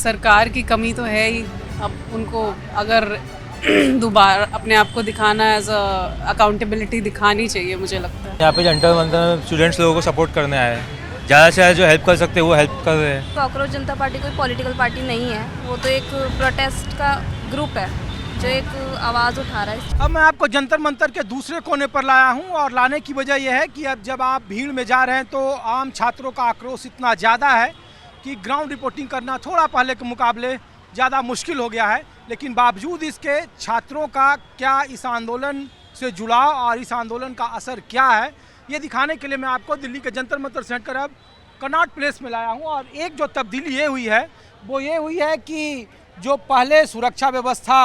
सरकार की कमी तो है ही। अब उनको अगर दोबारा अपने आप को दिखाना एज अकाउंटेबिलिटी दिखानी चाहिए, मुझे लगता है। यहाँ पे जंतर मंतर स्टूडेंट्स लोगों को सपोर्ट करने आए हैं। ज़्यादा से ज़्यादा जो हेल्प कर सकते हैं वो हेल्प कर रहे हैं। कॉकरोच जनता पार्टी कोई पॉलिटिकल पार्टी नहीं है, वो तो एक प्रोटेस्ट का ग्रुप है जो एक आवाज़ उठा रहा है। अब मैं आपको जंतर मंतर के दूसरे कोने पर लाया हूं और लाने की वजह यह है कि अब जब आप भीड़ में जा रहे हैं तो आम छात्रों का आक्रोश इतना ज़्यादा है कि ग्राउंड रिपोर्टिंग करना थोड़ा पहले के मुकाबले ज़्यादा मुश्किल हो गया है। लेकिन बावजूद इसके छात्रों का क्या इस आंदोलन से जुड़ाव और इस आंदोलन का असर क्या है, ये दिखाने के लिए मैं आपको दिल्ली के जंतर मंतर से हटकर अब कनॉट प्लेस में लाया हूँ। और एक जो तब्दीली ये हुई है वो ये हुई है कि जो पहले सुरक्षा व्यवस्था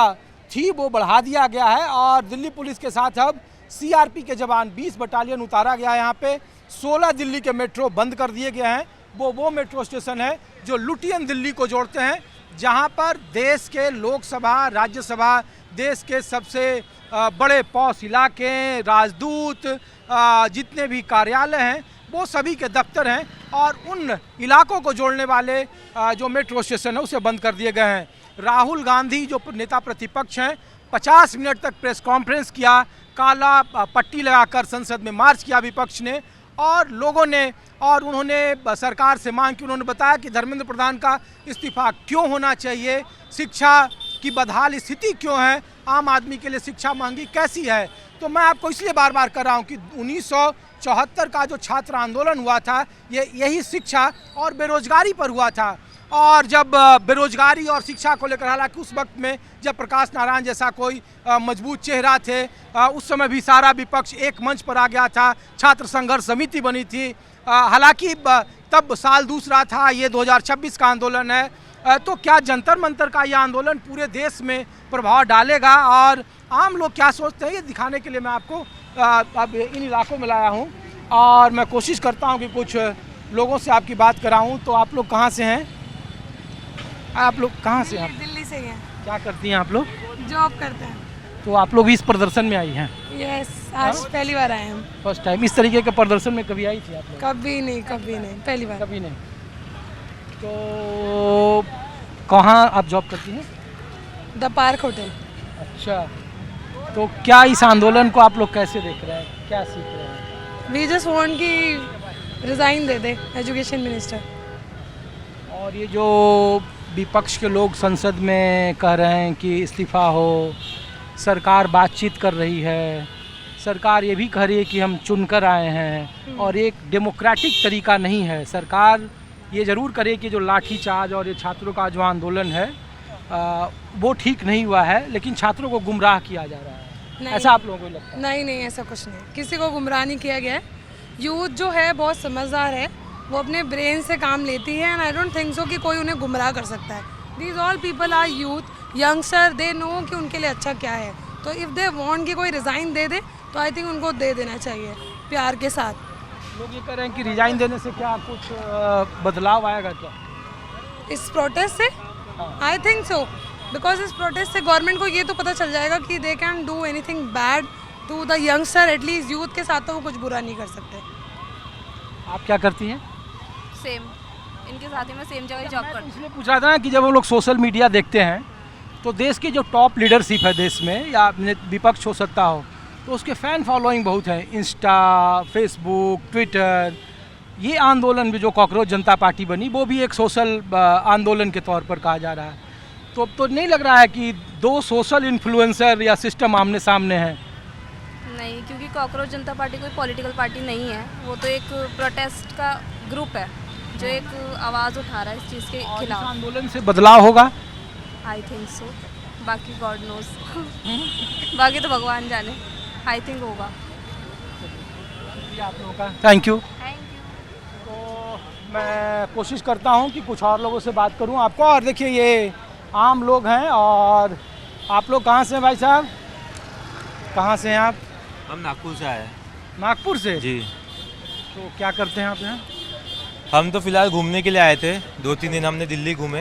थी वो बढ़ा दिया गया है और दिल्ली पुलिस के साथ अब सीआरपी के जवान 20 बटालियन उतारा गया है। यहाँ पे 16 दिल्ली के मेट्रो बंद कर दिए गए हैं। वो मेट्रो स्टेशन है जो लुटियन दिल्ली को जोड़ते हैं, जहाँ पर देश के लोकसभा, राज्यसभा, देश के सबसे बड़े पॉश इलाके, राजदूत, जितने भी कार्यालय हैं वो सभी के दफ्तर हैं और उन इलाकों को जोड़ने वाले जो मेट्रो स्टेशन है उसे बंद कर दिए गए हैं। राहुल गांधी जो नेता प्रतिपक्ष हैं 50 मिनट तक प्रेस कॉन्फ्रेंस किया, काला पट्टी लगाकर संसद में मार्च किया विपक्ष ने और लोगों ने, और उन्होंने सरकार से मांग की। उन्होंने बताया कि धर्मेंद्र प्रधान का इस्तीफा क्यों होना चाहिए, शिक्षा की बदहाल स्थिति क्यों है, आम आदमी के लिए शिक्षा महंगी कैसी है। तो मैं आपको इसलिए बार बार कर रहा हूँ कि 1974 का जो छात्र आंदोलन हुआ था ये यही शिक्षा और बेरोजगारी पर हुआ था। और जब बेरोजगारी और शिक्षा को लेकर, हालांकि उस वक्त में जब प्रकाश नारायण जैसा कोई मजबूत चेहरा थे, उस समय भी सारा विपक्ष एक मंच पर आ गया था, छात्र संघर्ष समिति बनी थी। हालांकि तब साल दूसरा था, ये 2026 का आंदोलन है। तो क्या जंतर मंतर का ये आंदोलन पूरे देश में प्रभाव डालेगा और आम लोग क्या सोचते हैं, ये दिखाने के लिए मैं आपको अब इन इलाकों में लाया हूँ और मैं कोशिश करता हूँ कि कुछ लोगों से आपकी बात कराऊँ। तो आप लोग कहाँ से हैं? आप लोग कहाँ से हैं? दिल्ली से ही हैं। क्या करती हैं आप लोग? जॉब करते हैं। तो आप लोग भी इस प्रदर्शन में आई हैं? यस, आज पहली बार आए हम। First time? इस तरीके के प्रदर्शन में कभी आई थी आप लोग? कभी नहीं, पहली बार। कभी नहीं। तो कहाँ आप जॉब करती हैं? The park hotel. अच्छा, तो क्या इस आंदोलन को आप लोग कैसे देख रहे हैं, क्या सीख रहे हैं? वी जस्ट वांट कि रिजाइन दे दे एजुकेशन मिनिस्टर। और ये जो विपक्ष के लोग संसद में कह रहे हैं कि इस्तीफा हो, सरकार बातचीत कर रही है, सरकार ये भी कह रही है कि हम चुनकर आए हैं और एक डेमोक्रेटिक तरीका नहीं है। सरकार ये ज़रूर करे कि जो लाठीचार्ज और ये छात्रों का जो आंदोलन है वो ठीक नहीं हुआ है, लेकिन छात्रों को गुमराह किया जा रहा है। ऐसा आप लोगों को लगता है? नहीं, ऐसा कुछ नहीं, किसी को गुमराह नहीं किया गया है। यूथ जो है बहुत समझदार है, वो अपने ब्रेन से काम लेती है and I don't think so कि कोई उन्हें गुमराह कर सकता है। These all people are youth, youngster, they know कि उनके लिए अच्छा क्या है। तो इफ़ दे वांट कि कोई रिज़ाइन दे दे तो आई थिंक उनको दे देना चाहिए प्यार के साथ। लोग ये कह रहे हैं कि रिजाइन देने से क्या कुछ बदलाव आएगा क्या इस प्रोटेस्ट से? आई थिंक सो, बिकॉज इस प्रोटेस्ट से गवर्नमेंट को ये तो पता चल जाएगा कि they can do anything bad to the youngster, at least youth के साथ तो वो कुछ बुरा नहीं कर सकते। आप क्या करती हैं? सेम, इनके साथ ही मैं सेम जगह जॉब करती हूँ। इसलिए पूछ रहा था ना कि जब हम लोग सोशल मीडिया देखते हैं तो देश की जो टॉप लीडरशिप है देश में, या विपक्ष हो सकता हो, तो उसके फ़ैन फॉलोइंग बहुत है। Insta, Facebook, Twitter. ये आंदोलन भी जो कॉकरोच जनता पार्टी बनी वो भी एक सोशल आंदोलन के तौर पर कहा जा रहा है। तो अब तो नहीं लग रहा है कि दो सोशल इन्फ्लुएंसर या सिस्टम आमने सामने हैं? नहीं, क्योंकि कॉकरोच जनता पार्टी कोई पॉलिटिकल पार्टी नहीं है, वो तो एक प्रोटेस्ट का ग्रुप है जो एक आवाज़ उठा रहा है इस चीज़ के खिलाफ। इस आंदोलन से बदलाव होगा? आई थिंक सो, बाकी गॉड नोज बाकी तो भगवान जाने। आई थिंक होगा। आप लोगों का थैंक यू। Thank you. तो मैं कोशिश करता हूँ कि कुछ और लोगों से बात करूँ आपको। और देखिए ये आम लोग हैं। और आप लोग कहाँ से हैं भाई साहब? कहाँ से हैं आप? हम नागपुर से आए हैं। नागपुर से? जी। तो क्या करते हैं आप यहाँ? हम तो फ़िलहाल घूमने के लिए आए थे। 2-3 दिन हमने दिल्ली घूमे,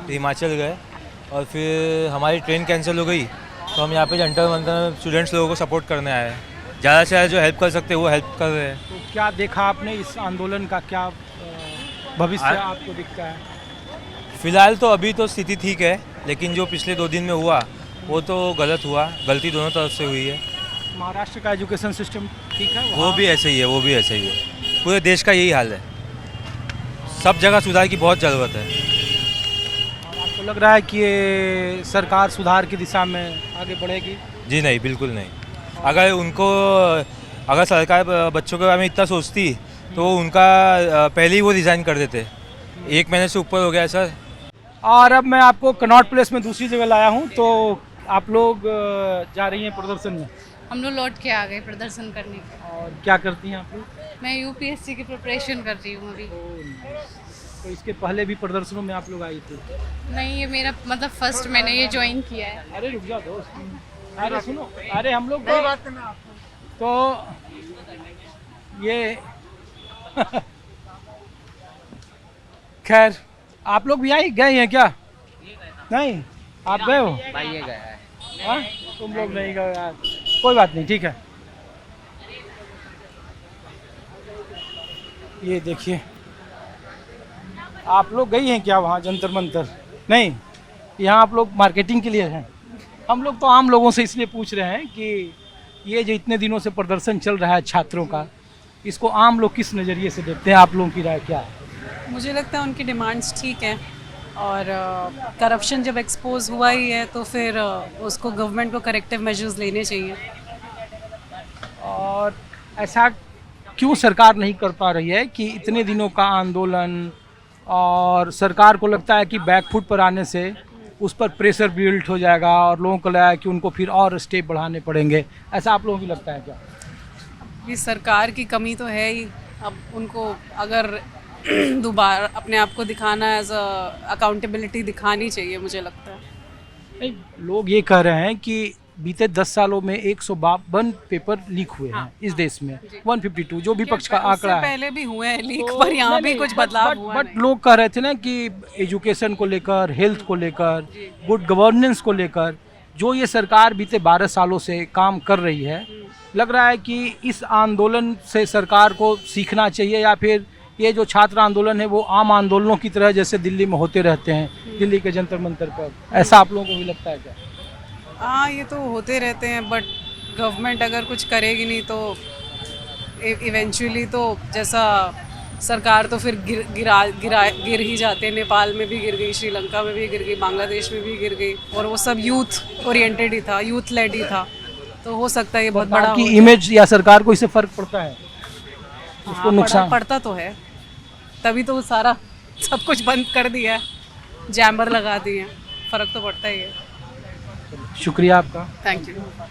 हिमाचल गए और फिर हमारी ट्रेन कैंसिल हो गई तो हम यहाँ पे जंतर मंतर स्टूडेंट्स लोगों को सपोर्ट करने आए हैं। ज़्यादा से ज़्यादा जो हेल्प कर सकते हैं वो हेल्प कर रहे हैं। तो क्या देखा आपने इस आंदोलन का, क्या भविष्य आपको दिखता है? फिलहाल तो अभी तो स्थिति ठीक है, लेकिन जो पिछले 2 दिन में हुआ वो तो गलत हुआ, गलती दोनों तरफ से हुई है। महाराष्ट्र का एजुकेशन सिस्टम ठीक है? वो भी ऐसे ही है, वो भी ऐसे ही है। पूरे देश का यही हाल है, सब जगह सुधार की बहुत ज़रूरत है। और आपको लग रहा है कि ये सरकार सुधार की दिशा में आगे बढ़ेगी? जी नहीं, बिल्कुल नहीं। अगर सरकार बच्चों के बारे में इतना सोचती तो उनका पहले ही वो रिज़ाइन कर देते। 1 महीने से ऊपर हो गया है सर। और अब मैं आपको कनॉट प्लेस में दूसरी जगह लाया हूँ, तो आप लोग जा रही हैं प्रदर्शन में, हम लोग लौट के आ गए प्रदर्शन करने के। और क्या करती हैं आप लोग? मैं यूपीएससी की प्रिपरेशन कर रही हूँ अभी। तो इसके पहले भी प्रदर्शनों में आप लोग आई थी? नहीं, ये मेरा मतलब फर्स्ट मैंने ये ज्वाइन किया है। अरे रुक जाओ दोस्त, अरे सुनो, अरे हम लोग तो ये खैर आप लोग भी गए हैं क्या? नहीं, आप गए हो? भाई ये गया है। हाँ? तुम लोग नहीं गए यार, कोई बात नहीं, ठीक है। ये देखिए, आप लोग गई हैं क्या वहाँ जंतर मंतर? नहीं, यहाँ आप लोग मार्केटिंग के लिए हैं। हम लोग तो आम लोगों से इसलिए पूछ रहे हैं कि ये जो इतने दिनों से प्रदर्शन चल रहा है छात्रों का, इसको आम लोग किस नज़रिए से देखते हैं? आप लोगों की राय क्या है? मुझे लगता है उनकी डिमांड्स ठीक हैं, और करप्शन जब एक्सपोज हुआ ही है तो फिर उसको गवर्नमेंट को करेक्टिव मेजर्स लेने चाहिए। और ऐसा क्यों सरकार नहीं कर पा रही है कि इतने दिनों का आंदोलन, और सरकार को लगता है कि बैकफुट पर आने से उस पर प्रेशर बिल्ड हो जाएगा और लोगों को लगा है कि उनको फिर और स्टेप बढ़ाने पड़ेंगे, ऐसा आप लोगों को लगता है क्या? ये सरकार की कमी तो है ही। अब उनको अगर दोबारा अपने आप को दिखाना है, एज अकाउंटेबिलिटी दिखानी चाहिए मुझे लगता है। नहीं, लोग ये कह रहे हैं कि बीते 10 सालों में 152 पेपर लीक हुए हैं इस देश में, 152 जो विपक्ष का आंकड़ा है। पहले भी हुए हैं लीक, पर यहाँ भी कुछ बदलाव हुआ बट लोग कह रहे थे ना कि एजुकेशन को लेकर, हेल्थ को लेकर, गुड गवर्नेंस को लेकर जो ये सरकार बीते 12 सालों से काम कर रही है, लग रहा है कि इस आंदोलन से सरकार को सीखना चाहिए, या फिर ये जो छात्र आंदोलन है वो आम आंदोलनों की तरह जैसे दिल्ली में होते रहते हैं, दिल्ली के जंतर मंतर पर, ऐसा आप लोगों को भी लगता है क्या? हाँ, ये तो होते रहते हैं, बट गवर्नमेंट अगर कुछ करेगी नहीं तो इवेंचुअली तो जैसा सरकार तो फिर गिर ही जाते हैं। नेपाल में भी गिर गई, श्रीलंका में भी गिर गई, बांग्लादेश में भी गिर गई, और वो सब यूथ ओरिएंटेड ही था, यूथ लेड ही था। तो हो सकता है ये बहुत बड़ा की इमेज या सरकार को इससे फर्क पड़ता है? उसको नुकसान पड़ता तो है, तभी तो वो सारा सब कुछ बंद कर दिया है, जैमर लगा दिए हैं, फ़र्क तो पड़ता ही है। शुक्रिया आपका। Thank you.